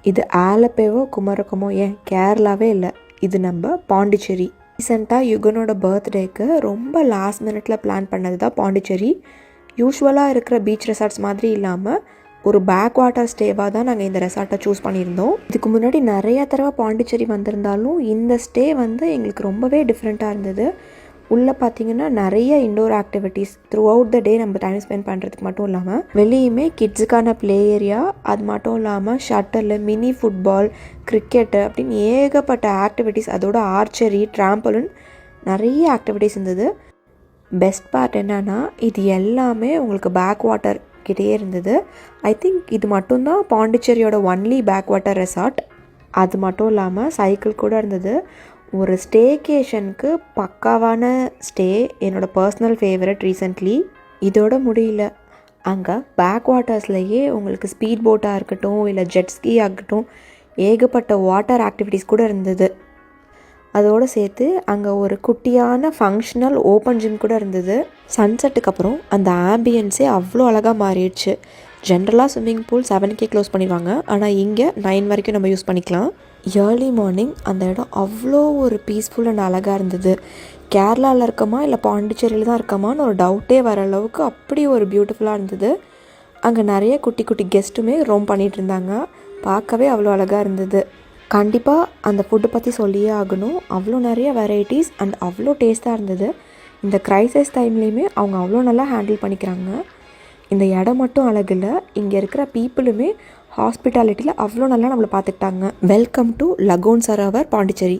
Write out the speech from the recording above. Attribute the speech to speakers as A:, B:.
A: இது ஆலப்பேவோ குமரகமோ ஏன் கேரளாவே இல்லை, இது நம்ம பாண்டிச்சேரி. ரீசெண்டாக யுகனோட பர்த்டேக்கு ரொம்ப லாஸ்ட் மினிட்ல பிளான் பண்ணது தான் பாண்டிச்சேரி. யூஸ்வலாக இருக்கிற பீச் ரெசார்ட்ஸ் மாதிரி இல்லாமல் ஒரு பேக் வாட்டர் ஸ்டேவாக தான் நாங்கள் இந்த ரெசார்ட்டை சூஸ் பண்ணியிருந்தோம். இதுக்கு முன்னாடி நிறையா தடவை பாண்டிச்சேரி வந்திருந்தாலும் இந்த ஸ்டே வந்து எங்களுக்கு ரொம்பவே டிஃப்ரெண்ட்டாக இருந்தது. உள்ளே பார்த்தீங்கன்னா நிறைய indoor activities throughout the day நம்ம டைம் ஸ்பெண்ட் பண்ணுறதுக்கு மட்டும் இல்லாமல் வெளியுமே கிட்ஸுக்கான ப்ளே ஏரியா, அது மட்டும் இல்லாமல் ஷட்டலு, மினி ஃபுட்பால், கிரிக்கெட்டு அப்படின்னு ஏகப்பட்ட ஆக்டிவிட்டீஸ், அதோட ஆர்ச்சரி, ட்ராம்பலின் நிறைய ஆக்டிவிட்டீஸ் இருந்தது. பெஸ்ட் பார்ட் என்னன்னா இது எல்லாமே உங்களுக்கு பேக் வாட்டர் கிட்டே இருந்தது. ஐ திங்க் இது மட்டும்தான் பாண்டிச்சேரியோட ஒன்லி பேக் வாட்டர் ரெசார்ட். அது மட்டும் இல்லாமல் சைக்கிள் கூட இருந்தது. ஒரு ஸ்டேகேஷனுக்கு பக்காவான ஸ்டே, என்னோடய பர்சனல் ஃபேவரட் ரீசெண்ட்லி. இதோட முடியல, அங்கே பேக் வாட்டர்ஸ்லேயே உங்களுக்கு ஸ்பீட் போட்டாக இருக்கட்டும் இல்லை ஜெட்ஸ்கி ஆகட்டும் ஏகப்பட்ட வாட்டர் ஆக்டிவிட்டீஸ் கூட இருந்தது. அதோடு சேர்த்து அங்கே ஒரு குட்டியான ஃபங்க்ஷனல் ஓப்பன் ஜிம் கூட இருந்தது. சன்செட்டுக்கு அப்புறம் அந்த ஆம்பியன்ஸே அவ்வளோ அழகாக மாறிடுச்சு. ஜென்ரலாக ஸ்விம்மிங் பூல் 7K க்ளோஸ் பண்ணிடுவாங்க, ஆனால் இங்கே 9 வரைக்கும் நம்ம யூஸ் பண்ணிக்கலாம். ஏர்லி மார்னிங் அந்த இடம் அவ்வளோ ஒரு பீஸ்ஃபுல் அண்ட் அழகாக இருந்தது. கேரளாவில் இருக்கமா இல்லை பாண்டிச்சேரியில் தான் இருக்கமான்னு ஒரு டவுட்டே வர அளவுக்கு அப்படி ஒரு பியூட்டிஃபுல்லாக இருந்தது. அங்கே நிறைய குட்டி குட்டி கெஸ்ட்டுமே ரோம் பண்ணிகிட்டு இருந்தாங்க. பார்க்கவே அவ்வளோ அழகாக இருந்தது. கண்டிப்பாக அந்த ஃபுட்டு பற்றி சொல்லியே ஆகணும். அவ்வளோ நிறைய வெரைட்டிஸ் அண்ட் அவ்வளோ டேஸ்ட்டாக இருந்தது. இந்த க்ரைசிஸ் டைம்லேயுமே அவங்க அவ்வளோ நல்லா ஹேண்டில் பண்ணிக்கிறாங்க. இந்த இடம் மட்டும் அழகில்லை, இங்கே இருக்கிற பீப்புளுமே ஹாஸ்பிட்டாலிட்டியில் அவ்வளோ நல்லா நம்மளை பார்த்துக்கிட்டாங்க. Welcome to lagoon Sarovar Pondicherry.